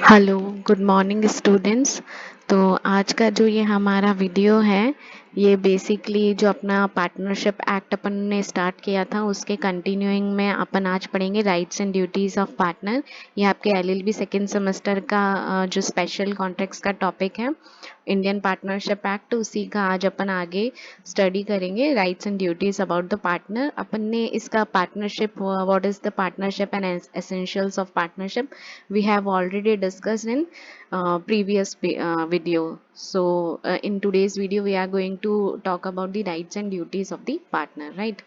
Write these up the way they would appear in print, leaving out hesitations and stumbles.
Hello, good morning students. तो आज का जो ये हमारा वीडियो है, ये बेसिकली जो अपना पार्टनरशिप एक्ट अपन ने स्टार्ट किया था उसके कंटिन्यूइंग में अपन आज पढ़ेंगे rights and duties of partner. ये आपके एलएलबी सेकेंड सेमेस्टर का जो स्पेशल कॉन्ट्रैक्ट्स का टॉपिक है, इंडियन पार्टनरशिप एक्ट, उसी का आज अपन आगे स्टडी करेंगे। Rights and duties about the partner. अपन ने इसका partnership, what is the partnership and essentials of partnership we have already discussed in previous video. So in today's video we are going to talk about the rights and duties of the partner, right?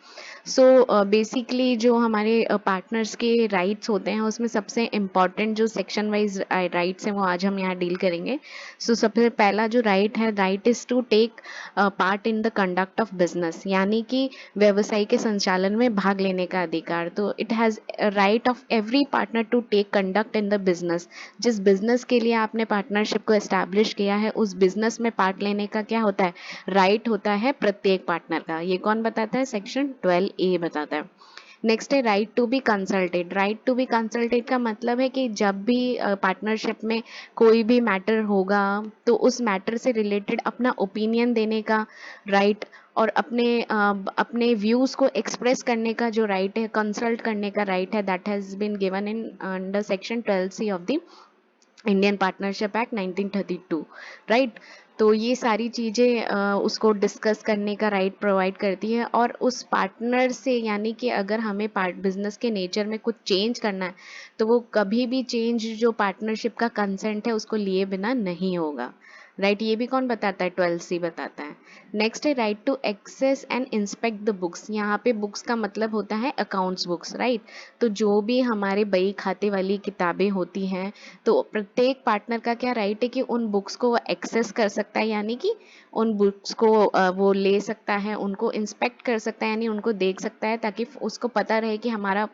So basically जो हमारे partners के rights होते हैं उसमें सबसे important जो section wise rights हैं वो आज हम यहाँ डील करेंगे। सो सबसे पहला जो राइट है, right is to take part in the conduct of business, यानी कि व्यवसाय के संचालन में भाग लेने का अधिकार। तो it has right of every partner to take conduct in the business. जिस बिजनेस के लिए आपने पार्टनरशिप को एस्टैब्लिश किया है उस बिजनेस में पार्ट लेने का क्या होता है, राइट होता है प्रत्येक पार्टनर का। ये कौन बताता है, सेक्शन 12A बताता है। नेक्स्ट है right to be consulted. Right to be consulted का मतलब है कि जब भी पार्टनरशिप में कोई भी मैटर होगा तो उस मैटर से रिलेटेड अपना ओपिनियन देने का राइट और अपने व्यूज को एक्सप्रेस करने का जो राइट है, कंसल्ट करने का राइट है, that has been given in under section 12C of the Indian partnership act 1932, right. तो ये सारी चीज़ें उसको डिस्कस करने का राइट प्रोवाइड करती है। और उस पार्टनर से, यानी कि अगर हमें बिजनेस के नेचर में कुछ चेंज करना है तो वो कभी भी चेंज जो पार्टनरशिप का कंसेंट है उसको लिए बिना नहीं होगा, राइट। ये भी कौन बताता है, 12C बताता है। नेक्स्ट है right to access and inspect the books. यहाँ पे बुक्स का मतलब होता है अकाउंट्स बुक्स, राइट। तो जो भी हमारे बही खाते वाली किताबें होती हैं तो प्रत्येक पार्टनर का क्या राइट है कि उन बुक्स को वो एक्सेस कर सकता है, यानी कि उन बुक्स को वो ले सकता है, उनको इंस्पेक्ट कर सकता है, यानी उनको देख सकता है, ताकि उसको पता रहे कि हमारा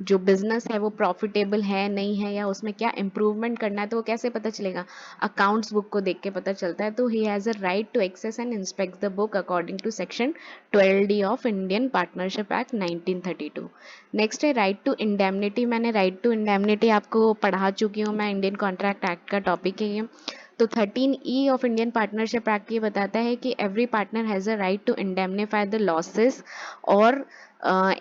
जो बिजनेस है वो प्रॉफिटेबल है नहीं है, या उसमें क्या इम्प्रूवमेंट करना है। तो वो कैसे पता चलेगा, अकाउंट्स बुक को देख के पता चलता है। तो he has a right to access and inspect the book according to section 12D of Indian partnership act 1932। Next है राइट टू इंडेमनिटी। मैंने राइट टू इंडेमनिटी आपको पढ़ा चुकी हूँ, मैं इंडियन कॉन्ट्रैक्ट एक्ट का टॉपिक है ये। तो 13E of Indian partnership act ये बताता है कि every partner has a right to indemnify the losses और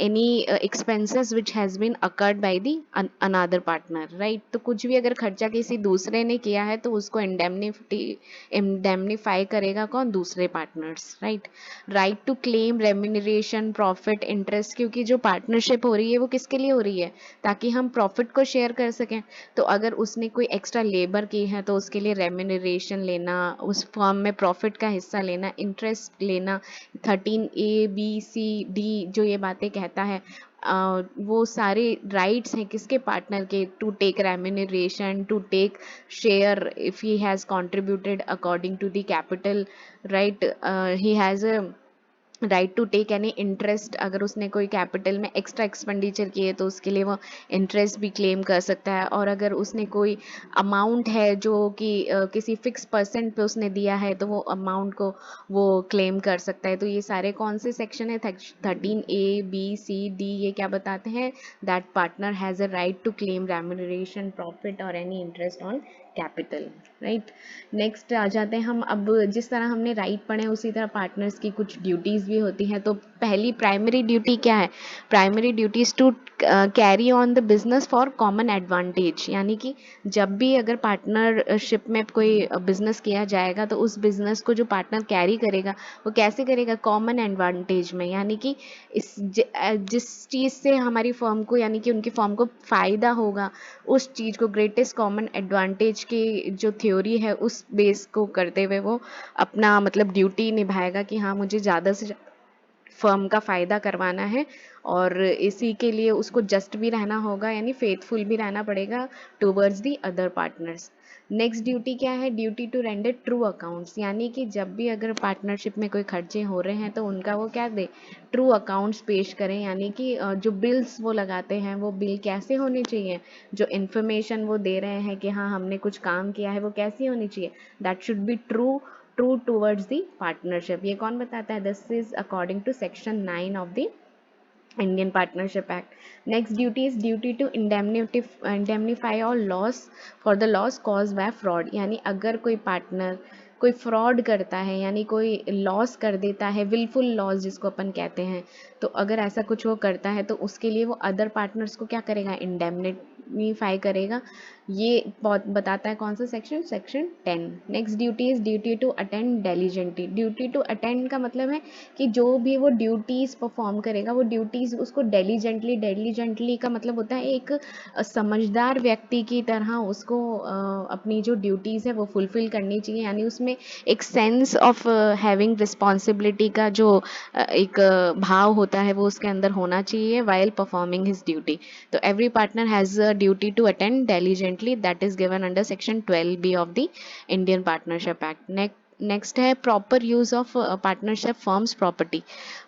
any expenses which has been occurred by the another partner, right। तो कुछ भी अगर खर्चा किसी दूसरे ने किया है तो उसको इंडेमनीफाई करेगा कौन, दूसरे partners, right. Right to claim remuneration, profit, interest, क्योंकि जो पार्टनरशिप हो रही है वो किसके लिए हो रही है, ताकि हम प्रॉफिट को शेयर कर सकें। तो अगर उसने कोई एक्स्ट्रा लेबर की है तो उसके लिए रेम्यूनरेशन लेना, उस फर्म में प्रॉफिट का हिस्सा लेना, इंटरेस्ट लेना। 13A B C D जो ये बातें कहता है वो सारे राइट्स हैं किसके, पार्टनर के, to take remuneration, to take share if he has contributed according to the capital, right. He has a right to take any interest, अगर उसने कोई कैपिटल में एक्स्ट्रा एक्सपेंडिचर किए तो उसके लिए वो इंटरेस्ट भी क्लेम कर सकता है। और अगर उसने कोई अमाउंट है जो कि किसी फिक्स परसेंट पे उसने दिया है तो वो अमाउंट को वो क्लेम कर सकता है। तो ये सारे कौन से सेक्शन है, 13A B C D, ये क्या बताते हैं, that partner has a right to claim remuneration, profit और any interest on capital, right. Next आ जाते हैं हम, अब जिस तरह हमने राइट पढ़े उसी तरह पार्टनर्स की कुछ ड्यूटीज़ भी होती हैं। तो पहली प्राइमरी ड्यूटी क्या है, primary duties to carry on the business for common advantage, यानी कि जब भी अगर पार्टनरशिप में कोई बिजनेस किया जाएगा तो उस बिजनेस को जो पार्टनर कैरी करेगा वो कैसे करेगा, कॉमन एडवांटेज में, यानी कि जिस चीज़ से हमारी फर्म को, यानी कि उनकी फर्म को फ़ायदा होगा उस चीज़ को, ग्रेटेस्ट कॉमन एडवांटेज की जो थ्योरी है उस बेस को करते हुए वो अपना मतलब ड्यूटी निभाएगा कि हाँ मुझे ज़्यादा से फर्म का फ़ायदा करवाना है। और इसी के लिए उसको जस्ट भी रहना होगा, यानी फेथफुल भी रहना पड़ेगा towards the other partners. Next duty क्या है, duty to render true accounts, यानी कि जब भी अगर पार्टनरशिप में कोई खर्चे हो रहे हैं तो उनका वो क्या दे, ट्रू अकाउंट्स पेश करें, यानी कि जो बिल्स वो लगाते हैं वो बिल कैसे होने चाहिए, जो इन्फॉर्मेशन वो दे रहे हैं कि हाँ हमने कुछ काम किया है वो कैसी होनी चाहिए, that should be true towards the partnership. ये कौन बताता है, this is according to section 9 of the Indian Partnership Act. Next duty is duty to indemnify or loss for the loss caused by fraud. यानी अगर कोई partner कोई fraud करता है यानी कोई लॉस कर देता है, विलफुल लॉस जिसको अपन कहते हैं, तो अगर ऐसा कुछ वो करता है तो उसके लिए वो अदर पार्टनर्स को क्या करेगा, इंडेमनिफाई करेगा। ये बहुत बताता है कौन सा section, section 10। Next duty is duty to attend diligently. Duty to attend का मतलब है कि जो भी वो ड्यूटीज़ परफॉर्म करेगा वो ड्यूटीज़ उसको डेलीजेंटली, डेलीजेंटली का मतलब होता है एक समझदार व्यक्ति की तरह उसको अपनी जो ड्यूटीज़ है वो फुलफिल करनी चाहिए। यानी उसमें एक सेंस ऑफ हैविंग रिस्पॉन्सिबिलिटी का जो एक भाव होता है वो उसके अंदर होना चाहिए वाइल परफॉर्मिंग हिज ड्यूटी। तो every partner has a duty to attend diligently, that is given under section 12B of the Indian partnership act. Next है proper use of partnership firms property.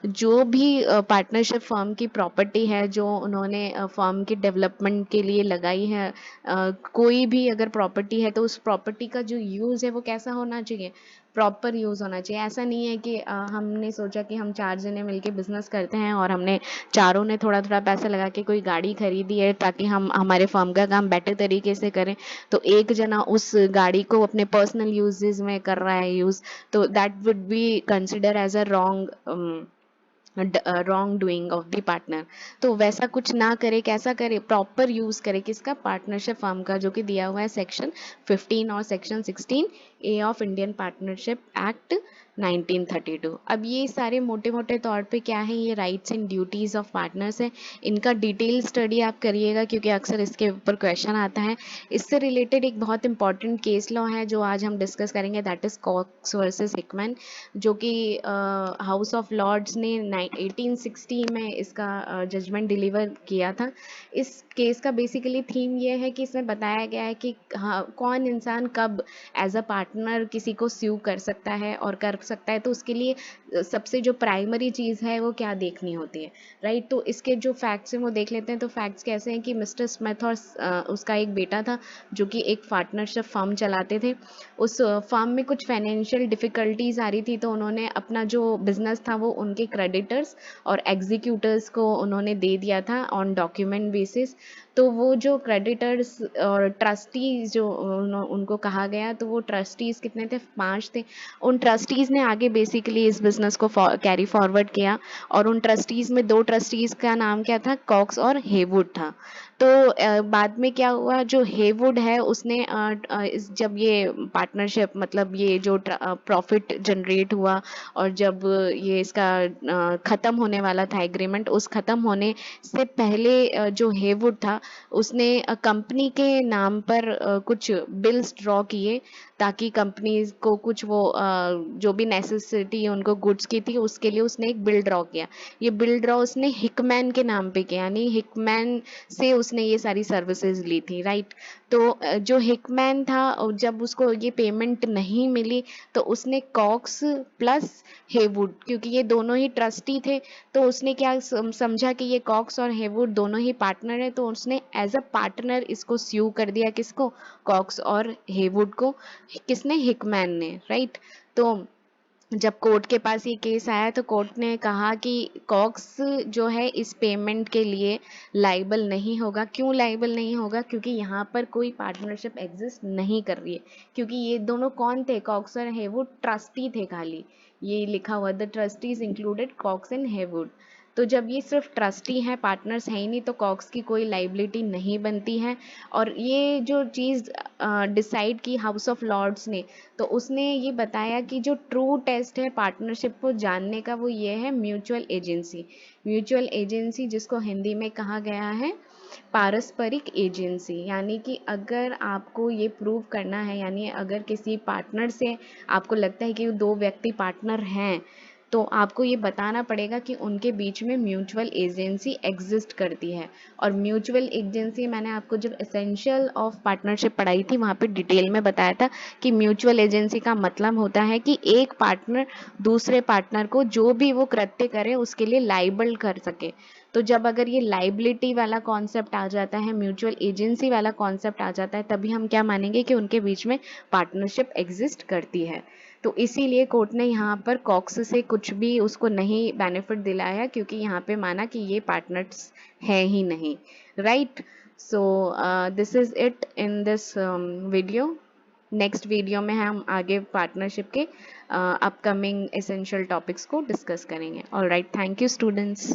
जो भी पार्टनरशिप फर्म की property है जो उन्होंने firm के development के लिए लगाई है, कोई भी अगर प्रॉपर्टी है तो उस प्रॉपर्टी का जो यूज़ है वो कैसा होना चाहिए, प्रॉपर यूज़ होना चाहिए। ऐसा नहीं है कि हमने सोचा कि हम 4 जने मिलके बिजनेस करते हैं और हमने चारों ने थोड़ा थोड़ा पैसा लगा के कोई गाड़ी खरीदी है ताकि हम हमारे फर्म का काम बेटर तरीके से करें, तो एक जना उस गाड़ी को अपने पर्सनल यूजेस में कर रहा है यूज़, तो that would be consider as a wrong doing of the partner. तो वैसा कुछ ना करे, कैसा करे, प्रॉपर यूज करे किसका, पार्टनरशिप फर्म का, जो कि दिया हुआ है सेक्शन 15 और section 16A of Indian partnership act 1932। अब ये सारे मोटे मोटे तौर पे क्या है, ये rights and duties of partners है। इनका डिटेल स्टडी आप करिएगा क्योंकि अक्सर इसके ऊपर क्वेश्चन आता है। इससे रिलेटेड एक बहुत इंपॉर्टेंट केस लॉ है जो आज हम डिस्कस करेंगे, that is Cox versus Hickman, जो कि हाउस ऑफ लॉर्ड्स ने 1860 में इसका जजमेंट डिलीवर किया था। इस केस का बेसिकली थीम ये है कि इसमें बताया गया है कि हाँ, कौन इंसान कब एज अ पार्टनर किसी को स्यू कर सकता है और कर सकता है, तो उसके लिए सबसे जो प्राइमरी चीज़ है वो क्या देखनी होती है, राइट। तो इसके जो फैक्ट्स हैं वो देख लेते हैं। तो फैक्ट्स कैसे हैं कि मिस्टर स्मिथ और उसका एक बेटा था जो कि एक पार्टनरशिप फर्म चलाते थे। उस फर्म में कुछ फाइनेंशियल डिफ़िकल्टीज आ रही थी, तो उन्होंने अपना जो बिजनेस था वो उनके क्रेडिटर्स और एग्जीक्यूटर्स को उन्होंने दे दिया था ऑन डॉक्यूमेंट बेसिस। तो वो जो क्रेडिटर्स और ट्रस्टीज जो उनको कहा गया, तो वो ट्रस्टीज कितने थे, 5 थे। उन ट्रस्टीज ने आगे बेसिकली इस बिजनेस को कैरी फॉरवर्ड किया, और उन ट्रस्टीज में 2 ट्रस्टीज का नाम क्या था, कॉक्स और हेवुड था। तो बाद में क्या हुआ, जो हेवुड है उसने जब ये पार्टनरशिप मतलब ये जो प्रॉफिट जनरेट हुआ और जब ये इसका ख़त्म होने वाला था एग्रीमेंट, उस ख़त्म होने से पहले जो हेवुड था उसने कंपनी के नाम पर कुछ बिल्स ड्रॉ किए ताकि कंपनीज को कुछ वो जो भी नेसेसिटी उनको गुड्स की थी उसके लिए उसने एक बिल ड्रॉ किया। ये बिल ड्रॉ उसने हिकमैन के नाम पे किया, यानी हिकमैन से उसने ये सारी सर्विसेज ली थी, राइट। तो जो हिकमैन था जब उसको ये पेमेंट नहीं मिली तो उसने कॉक्स प्लस हेवुड, क्योंकि ये दोनों ही ट्रस्टी थे, तो उसने क्या समझा कि ये कॉक्स और हेवुड दोनों ही पार्टनर है, तो उसने एज अ पार्टनर इसको स्यू कर दिया, किसको, कॉक्स और हेवुड को। किसने, हिकमैन ने, राइट। तो जब कोर्ट के पास ये केस आया तो कोर्ट ने कहा कि कॉक्स जो है इस पेमेंट के लिए लाइबल नहीं होगा। क्यों लाइबल नहीं होगा, क्योंकि यहाँ पर कोई पार्टनरशिप एग्जिस्ट नहीं कर रही है, क्योंकि ये दोनों कौन थे, कॉक्स और हेवुड ट्रस्टी थे खाली। ये लिखा हुआ the trustees included Cox and Heywood. तो जब ये सिर्फ ट्रस्टी हैं, पार्टनर्स हैं ही नहीं, तो कॉक्स की कोई लाइबिलिटी नहीं बनती है। और ये जो चीज़ डिसाइड की हाउस ऑफ लॉर्ड्स ने, तो उसने ये बताया कि जो ट्रू टेस्ट है पार्टनरशिप को जानने का वो ये है म्यूचुअल एजेंसी। म्यूचुअल एजेंसी जिसको हिंदी में कहा गया है पारस्परिक एजेंसी। यानी कि अगर आपको ये प्रूव करना है, यानी अगर किसी पार्टनर से आपको लगता है कि 2 व्यक्ति पार्टनर हैं, तो आपको ये बताना पड़ेगा कि उनके बीच में म्यूचुअल एजेंसी एग्जिस्ट करती है। और म्यूचुअल एजेंसी मैंने आपको जब एसेंशियल ऑफ पार्टनरशिप पढ़ाई थी वहाँ पे डिटेल में बताया था कि म्यूचुअल एजेंसी का मतलब होता है कि एक पार्टनर दूसरे पार्टनर को जो भी वो कृत्य करे उसके लिए लाइबल कर सके। तो जब अगर ये लाइबिलिटी वाला कॉन्सेप्ट आ जाता है, म्यूचुअल एजेंसी वाला कॉन्सेप्ट आ जाता है, तभी हम क्या मानेंगे कि उनके बीच में पार्टनरशिप एग्जिस्ट करती है। तो इसीलिए कोर्ट ने यहाँ पर कॉक्स से कुछ भी उसको नहीं बेनिफिट दिलाया, क्योंकि यहाँ पे माना कि ये पार्टनर्स है ही नहीं, right. So this is it in this video. Next video में हम आगे पार्टनरशिप के अपकमिंग एसेंशियल टॉपिक्स को डिस्कस करेंगे। All right, thank you students.